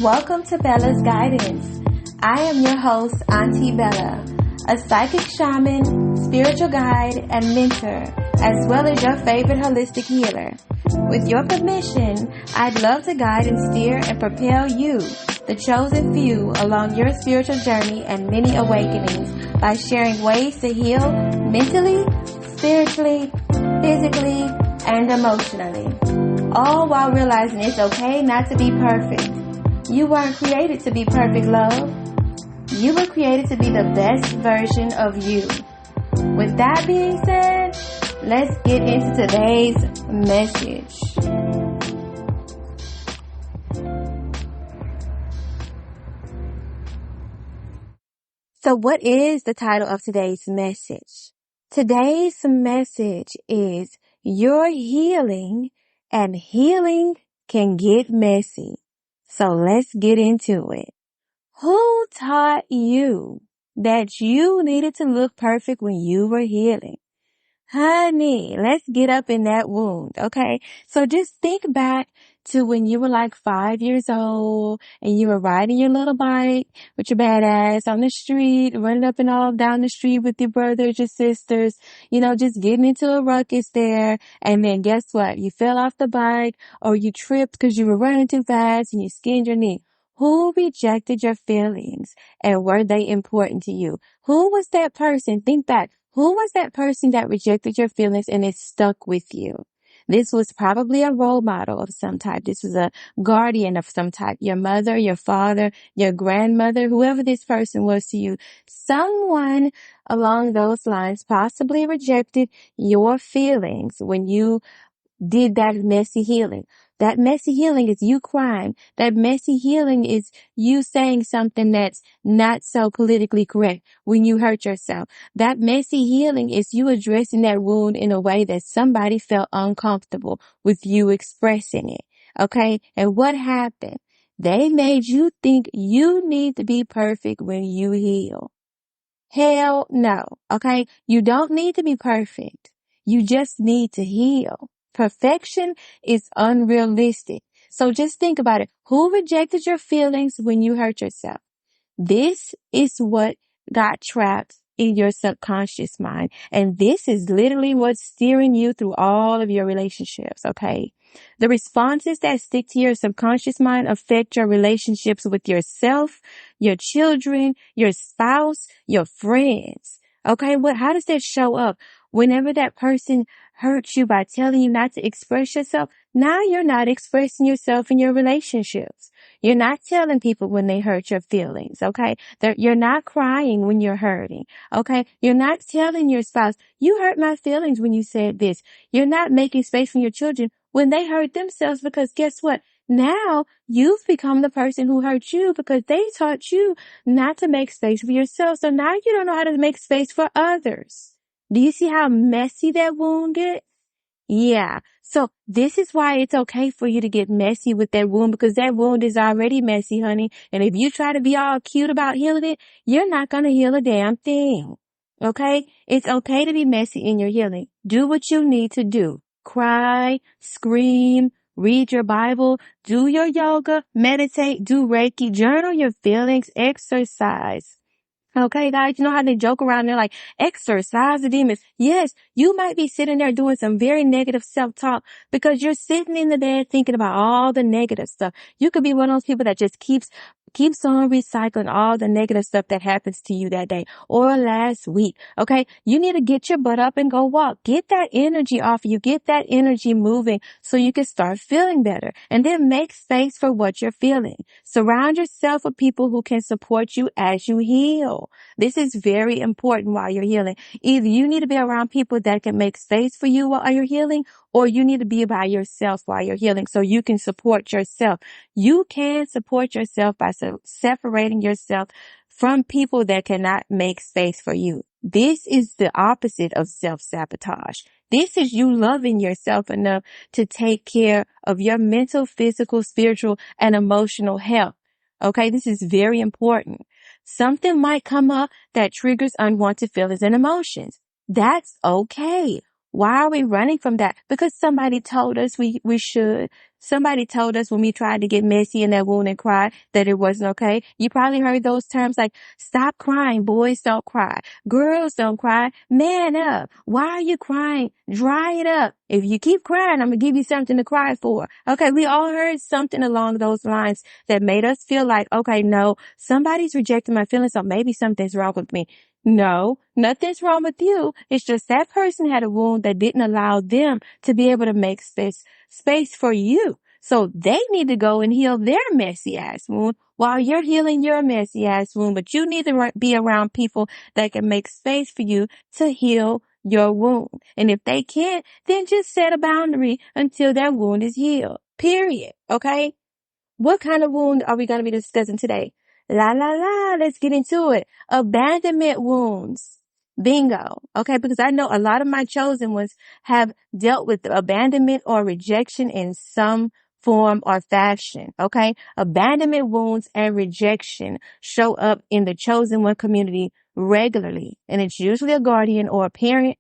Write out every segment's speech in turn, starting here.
Welcome to Bella's Guidance. I am your host, Auntie Bella, a psychic shaman, spiritual guide, and mentor, as well as your favorite holistic healer. With your permission, I'd love to guide and steer and propel you, the chosen few, along your spiritual journey and many awakenings by sharing ways to heal mentally, spiritually, physically, and emotionally. All while realizing it's okay not to be perfect. You weren't created to be perfect, love. You were created to be the best version of you. With that being said, let's get into today's message. So what is the title of today's message? Today's message is You're healing, and healing can get messy. So let's get into it. Who taught you that you needed to look perfect when you were healing? Honey, let's get up in that wound, okay? So just think back to when you were like 5 years old and you were riding your little bike with your badass on the street, running up and all down the street with your brothers, your sisters, just getting into a ruckus there. And then guess what? You fell off the bike or you tripped because you were running too fast and you skinned your knee. Who rejected your feelings and were they important to you? Who was that person? Think back. Who was that person that rejected your feelings and it stuck with you? This was probably a role model of some type. This was a guardian of some type. Your mother, your father, your grandmother, whoever this person was to you. Someone along those lines possibly rejected your feelings when you did that messy healing. That messy healing is you crying. That messy healing is you saying something that's not so politically correct when you hurt yourself. That messy healing is you addressing that wound in a way that somebody felt uncomfortable with you expressing it. Okay? And what happened? They made you think you need to be perfect when you heal. Hell no. Okay? You don't need to be perfect. You just need to heal. Perfection is unrealistic. So just think about it. Who rejected your feelings when you hurt yourself? This is what got trapped in your subconscious mind. And this is literally what's steering you through all of your relationships, okay? The responses that stick to your subconscious mind affect your relationships with yourself, your children, your spouse, your friends. Okay, how does that show up? Whenever that person hurts you by telling you not to express yourself, now you're not expressing yourself in your relationships. You're not telling people when they hurt your feelings, okay? You're not crying when you're hurting, okay? You're not telling your spouse, you hurt my feelings when you said this. You're not making space for your children when they hurt themselves, because guess what? Now you've become the person who hurt you because they taught you not to make space for yourself. So now you don't know how to make space for others. Do you see how messy that wound gets? Yeah. So this is why it's okay for you to get messy with that wound, because that wound is already messy, honey. And if you try to be all cute about healing it, you're not going to heal a damn thing. Okay? It's okay to be messy in your healing. Do what you need to do. Cry, scream, read your Bible, do your yoga, meditate, do Reiki, journal your feelings, exercise. Okay, guys, you know how they joke around? They're like, exercise the demons. Yes, you might be sitting there doing some very negative self-talk because you're sitting in the bed thinking about all the negative stuff. You could be one of those people that just keeps on recycling all the negative stuff that happens to you that day or last week. Okay, you need to get your butt up and go walk. Get that energy off you. Get that energy moving so you can start feeling better. And then make space for what you're feeling. Surround yourself with people who can support you as you heal. This is very important while you're healing. Either you need to be around people that can make space for you while you're healing, or you need to be by yourself while you're healing so you can support yourself. You can support yourself by separating yourself from people that cannot make space for you. This is the opposite of self-sabotage. This is you loving yourself enough to take care of your mental, physical, spiritual, and emotional health. Okay, this is very important. Something might come up that triggers unwanted feelings and emotions. That's okay. Why are we running from that? Because somebody told us we should. Somebody told us when we tried to get messy in that wound and cry that it wasn't okay. You probably heard those terms like, stop crying, boys don't cry. Girls don't cry. Man up. Why are you crying? Dry it up. If you keep crying, I'm going to give you something to cry for. Okay, we all heard something along those lines that made us feel like, okay, no, somebody's rejecting my feelings, so maybe something's wrong with me. No, nothing's wrong with you. It's just that person had a wound that didn't allow them to be able to make space for you. So they need to go and heal their messy ass wound while you're healing your messy ass wound. But you need to be around people that can make space for you to heal your wound. And if they can't, then just set a boundary until that wound is healed. Period. Okay? What kind of wound are we going to be discussing today? La la la, let's get into it. Abandonment wounds. Bingo. Okay, because I know a lot of my chosen ones have dealt with abandonment or rejection in some form or fashion. Okay, abandonment wounds and rejection show up in the chosen one community regularly, and it's usually a guardian or a parent,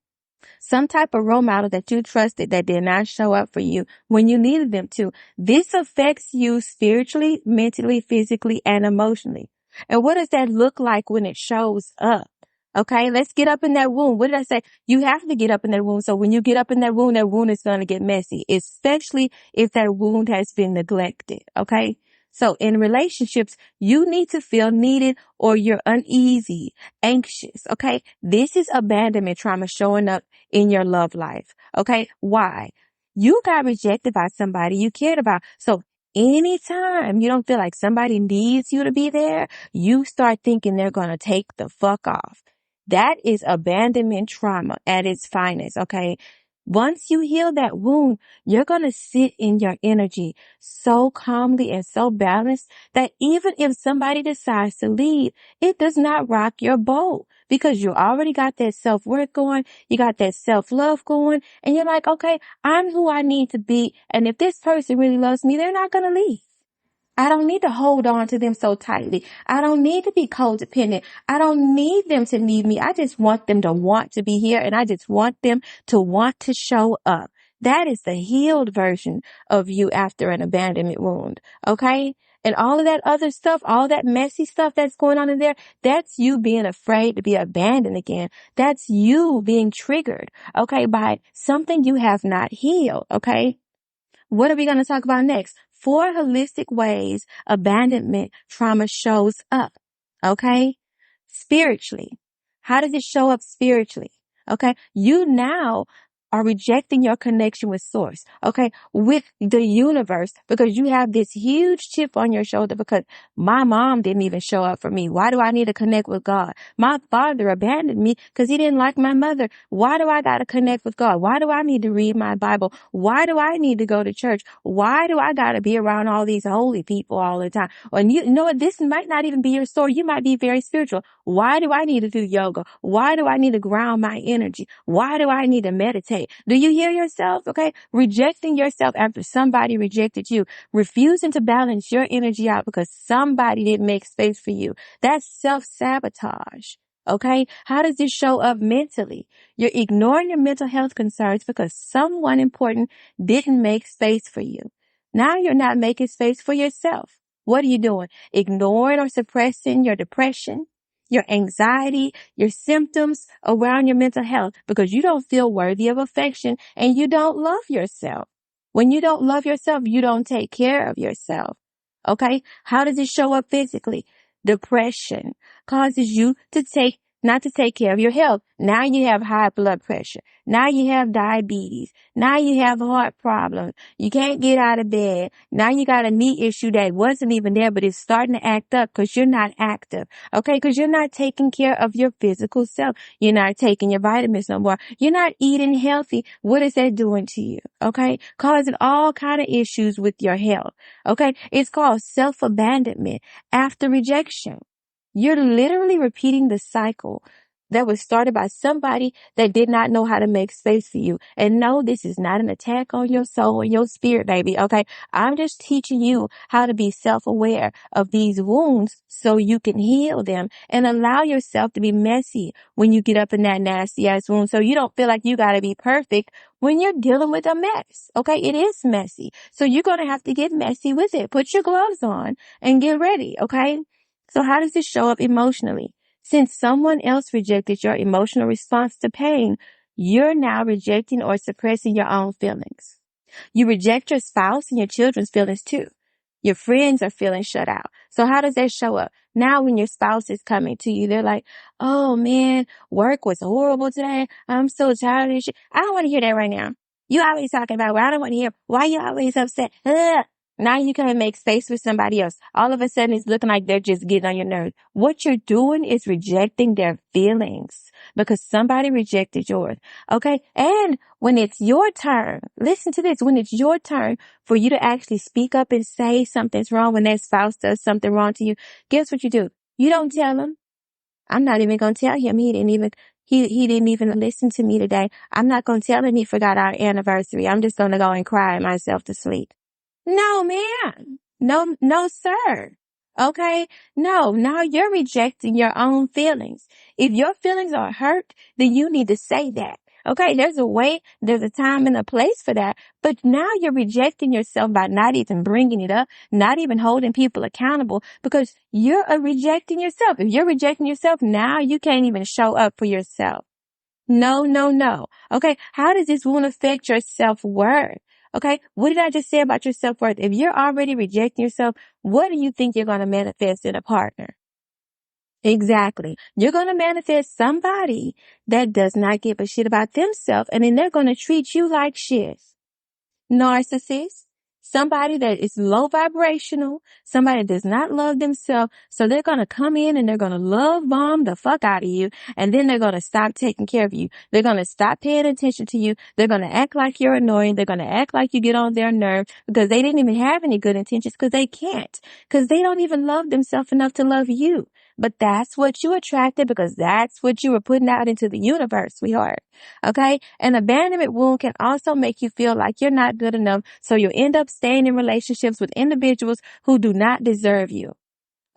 some type of role model that you trusted that did not show up for you when you needed them to. This affects you spiritually, mentally, physically, and emotionally. And what does that look like when it shows up? Okay, let's get up in that wound. What did I say? You have to get up in that wound. So when you get up in that wound is going to get messy, especially if that wound has been neglected. Okay. So in relationships, you need to feel needed or you're uneasy, anxious. Okay. This is abandonment trauma showing up in your love life. Okay. Why? You got rejected by somebody you cared about. So anytime you don't feel like somebody needs you to be there, you start thinking they're going to take the fuck off. That is abandonment trauma at its finest, okay? Once you heal that wound, you're going to sit in your energy so calmly and so balanced that even if somebody decides to leave, it does not rock your boat because you already got that self-worth going, you got that self-love going, and you're like, okay, I'm who I need to be, and if this person really loves me, they're not going to leave. I don't need to hold on to them so tightly. I don't need to be codependent. I don't need them to need me. I just want them to want to be here, and I just want them to want to show up. That is the healed version of you after an abandonment wound. Okay? And all of that other stuff, all that messy stuff that's going on in there, that's you being afraid to be abandoned again. That's you being triggered, okay, by something you have not healed. Okay? What are we going to talk about next? 4 holistic ways abandonment trauma shows up. Okay? Spiritually. How does it show up spiritually? Okay? You now are rejecting your connection with source. Okay? With the universe, because you have this huge chip on your shoulder because my mom didn't even show up for me. Why do I need to connect with God? My father abandoned me because he didn't like my mother. Why do I got to connect with God? Why do I need to read my Bible? Why do I need to go to church? Why do I got to be around all these holy people all the time? And you know what? This might not even be your story. You might be very spiritual. Why do I need to do yoga? Why do I need to ground my energy? Why do I need to meditate? Do you hear yourself? Okay. Rejecting yourself after somebody rejected you. Refusing to balance your energy out because somebody didn't make space for you. That's self-sabotage. Okay. How does this show up mentally? You're ignoring your mental health concerns because someone important didn't make space for you. Now you're not making space for yourself. What are you doing? Ignoring or suppressing your depression, your anxiety, your symptoms around your mental health because you don't feel worthy of affection and you don't love yourself. When you don't love yourself, you don't take care of yourself. Okay? How does it show up physically? Depression causes you not to take care of your health. Now you have high blood pressure. Now you have diabetes. Now you have heart problems. You can't get out of bed. Now you got a knee issue that wasn't even there, but it's starting to act up because you're not active. Okay? Because you're not taking care of your physical self. You're not taking your vitamins no more. You're not eating healthy. What is that doing to you? Okay? Causing all kind of issues with your health. Okay? It's called self-abandonment after rejection. You're literally repeating the cycle that was started by somebody that did not know how to make space for you. And no, this is not an attack on your soul or your spirit, baby. Okay. I'm just teaching you how to be self-aware of these wounds so you can heal them and allow yourself to be messy when you get up in that nasty ass wound. So you don't feel like you got to be perfect when you're dealing with a mess. Okay. It is messy. So you're going to have to get messy with it. Put your gloves on and get ready. Okay. So how does this show up emotionally? Since someone else rejected your emotional response to pain, you're now rejecting or suppressing your own feelings. You reject your spouse and your children's feelings too. Your friends are feeling shut out. So how does that show up? Now when your spouse is coming to you, they're like, oh man, work was horrible today. I'm so tired of this shit. I don't want to hear that right now. You always talking about, well, I don't want to hear, why you always upset? Ugh. Now you can't make space for somebody else. All of a sudden it's looking like they're just getting on your nerves. What you're doing is rejecting their feelings because somebody rejected yours. Okay. And when it's your turn, listen to this, when it's your turn for you to actually speak up and say something's wrong when that spouse does something wrong to you, guess what you do? You don't tell them. I'm not even going to tell him. He didn't even listen to me today. I'm not going to tell him he forgot our anniversary. I'm just going to go and cry myself to sleep. No, ma'am. No, no, sir. Okay. No, now you're rejecting your own feelings. If your feelings are hurt, then you need to say that. Okay. There's a way, there's a time and a place for that. But now you're rejecting yourself by not even bringing it up, not even holding people accountable because you're rejecting yourself. If you're rejecting yourself, now you can't even show up for yourself. No, no, no. Okay. How does this wound affect your self-worth? Okay. What did I just say about your self-worth? If you're already rejecting yourself, what do you think you're going to manifest in a partner? Exactly. You're going to manifest somebody that does not give a shit about themselves, and then they're going to treat you like shit. Narcissist, somebody that is low vibrational, somebody that does not love themselves. So they're going to come in and they're going to love bomb the fuck out of you. And then they're going to stop taking care of you. They're going to stop paying attention to you. They're going to act like you're annoying. They're going to act like you get on their nerve because they didn't even have any good intentions because they can't, because they don't even love themselves enough to love you. But that's what you attracted because that's what you were putting out into the universe, sweetheart. Okay. An abandonment wound can also make you feel like you're not good enough. So you'll end up staying in relationships with individuals who do not deserve you.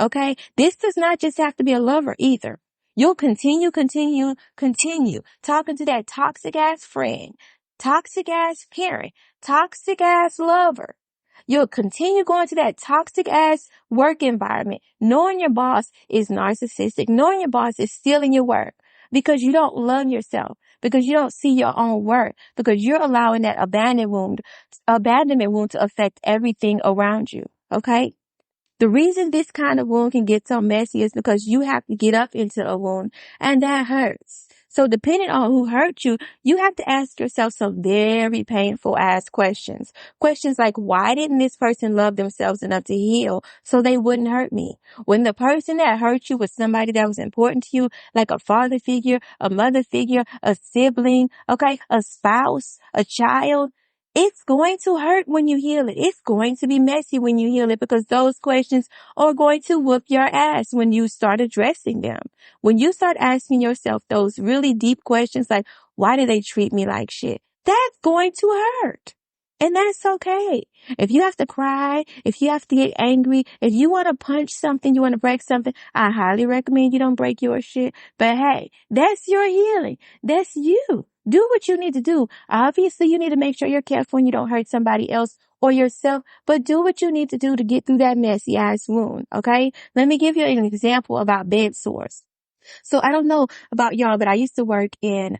Okay. This does not just have to be a lover either. You'll continue talking to that toxic ass friend, toxic ass parent, toxic ass lover. You'll continue going to that toxic ass work environment, knowing your boss is narcissistic, knowing your boss is stealing your work because you don't love yourself, because you don't see your own worth, because you're allowing that abandonment wound to affect everything around you. Okay. The reason this kind of wound can get so messy is because you have to get up into a wound and that hurts. So depending on who hurt you, you have to ask yourself some very painful ass questions. Questions like, why didn't this person love themselves enough to heal so they wouldn't hurt me? When the person that hurt you was somebody that was important to you, like a father figure, a mother figure, a sibling, okay, a spouse, a child, it's going to hurt when you heal it. It's going to be messy when you heal it because those questions are going to whoop your ass when you start addressing them. When you start asking yourself those really deep questions like, why do they treat me like shit? That's going to hurt. And that's okay. If you have to cry, if you have to get angry, if you want to punch something, you want to break something, I highly recommend you don't break your shit. But hey, that's your healing. That's you. Do what you need to do. Obviously, you need to make sure you're careful and you don't hurt somebody else or yourself, but do what you need to do to get through that messy ass wound. Okay. Let me give you an example about bed sores. So I don't know about y'all, but I used to work in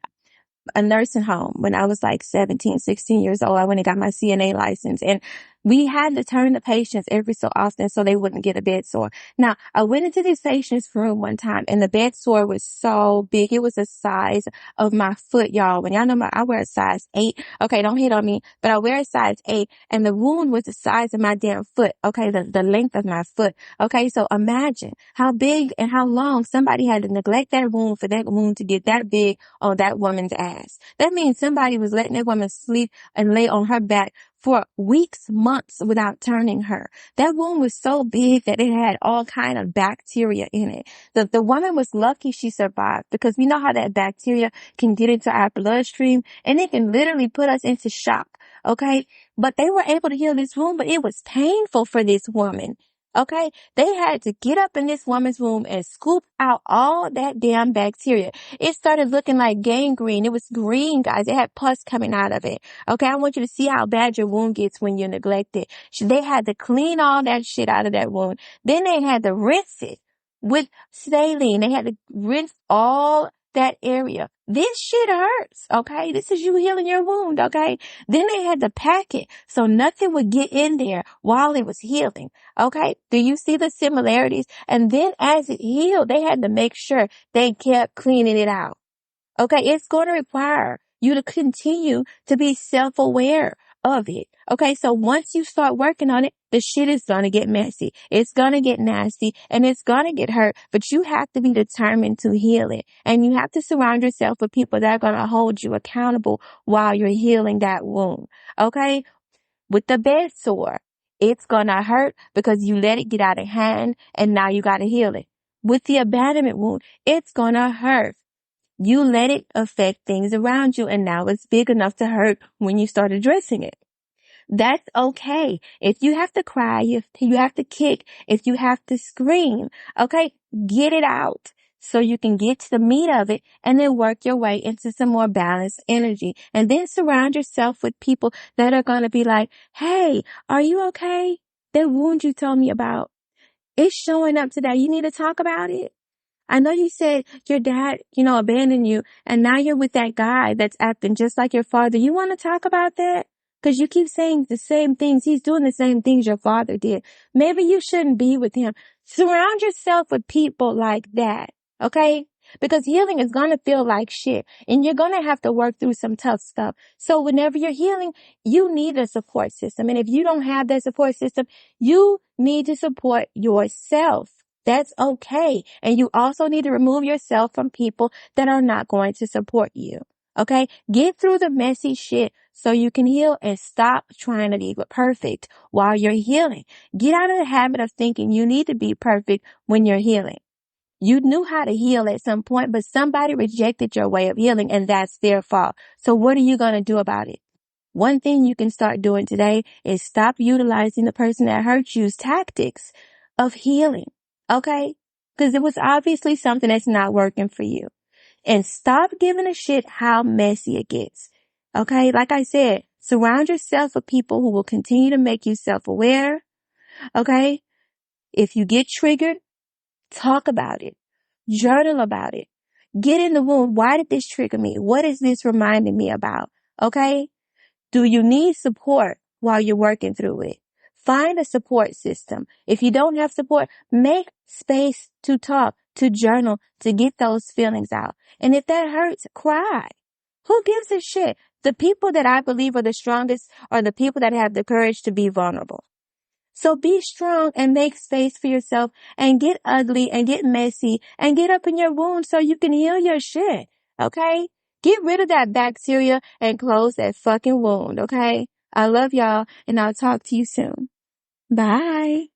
a nursing home when I was like 17, 16 years old. I went and got my CNA license, and we had to turn the patients every so often so they wouldn't get a bed sore. Now, I went into this patient's room one time and the bed sore was so big. It was the size of my foot, y'all. When y'all know I wear a size 8. Okay, don't hit on me, but I wear a size 8 and the wound was the size of my damn foot. Okay, the length of my foot. Okay, so imagine how big and how long somebody had to neglect that wound for that wound to get that big on that woman's ass. That means somebody was letting that woman sleep and lay on her back for weeks, months without turning her. That wound was so big that it had all kind of bacteria in it. The woman was lucky she survived, because we know how that bacteria can get into our bloodstream and it can literally put us into shock. Okay. But they were able to heal this wound, but it was painful for this woman. Okay. They had to get up in this woman's womb and scoop out all that damn bacteria. It started looking like gangrene. It was green, guys. It had pus coming out of it. Okay. I want you to see how bad your wound gets when you're neglected. They had to clean all that shit out of that wound. Then they had to rinse it with saline. They had to rinse all that area. This shit hurts. Okay. This is you healing your wound. Okay. Then they had to pack it so nothing would get in there while it was healing. Okay. Do you see the similarities? And then as it healed, they had to make sure they kept cleaning it out. Okay. It's going to require you to continue to be self-aware of it. Okay. So once you start working on it, the shit is going to get messy. It's going to get nasty and it's going to get hurt, but you have to be determined to heal it. And you have to surround yourself with people that are going to hold you accountable while you're healing that wound. Okay. With the bed sore, it's going to hurt because you let it get out of hand and now you got to heal it. With the abandonment wound, it's going to hurt. You let it affect things around you and now it's big enough to hurt when you start addressing it. That's okay. If you have to cry, if you have to kick, if you have to scream, okay, get it out so you can get to the meat of it and then work your way into some more balanced energy. And then surround yourself with people that are going to be like, hey, are you okay? That wound you told me about, it's showing up today. You need to talk about it. I know you said your dad, abandoned you, and now you're with that guy that's acting just like your father. You want to talk about that? Because you keep saying the same things. He's doing the same things your father did. Maybe you shouldn't be with him. Surround yourself with people like that, okay? Because healing is going to feel like shit, and you're going to have to work through some tough stuff. So whenever you're healing, you need a support system. And if you don't have that support system, you need to support yourself. That's okay. And you also need to remove yourself from people that are not going to support you. Okay? Get through the messy shit so you can heal and stop trying to be perfect while you're healing. Get out of the habit of thinking you need to be perfect when you're healing. You knew how to heal at some point, but somebody rejected your way of healing and that's their fault. So what are you going to do about it? One thing you can start doing today is stop utilizing the person that hurt you's tactics of healing. Okay? Because it was obviously something that's not working for you. And stop giving a shit how messy it gets. Okay? Like I said, surround yourself with people who will continue to make you self-aware. Okay? If you get triggered, talk about it. Journal about it. Get in the wound. Why did this trigger me? What is this reminding me about? Okay? Do you need support while you're working through it? Find a support system. If you don't have support, make space to talk, to journal, to get those feelings out. And if that hurts, cry. Who gives a shit? The people that I believe are the strongest are the people that have the courage to be vulnerable. So be strong and make space for yourself and get ugly and get messy and get up in your wound so you can heal your shit. Okay? Get rid of that bacteria and close that fucking wound. Okay? I love y'all and I'll talk to you soon. Bye.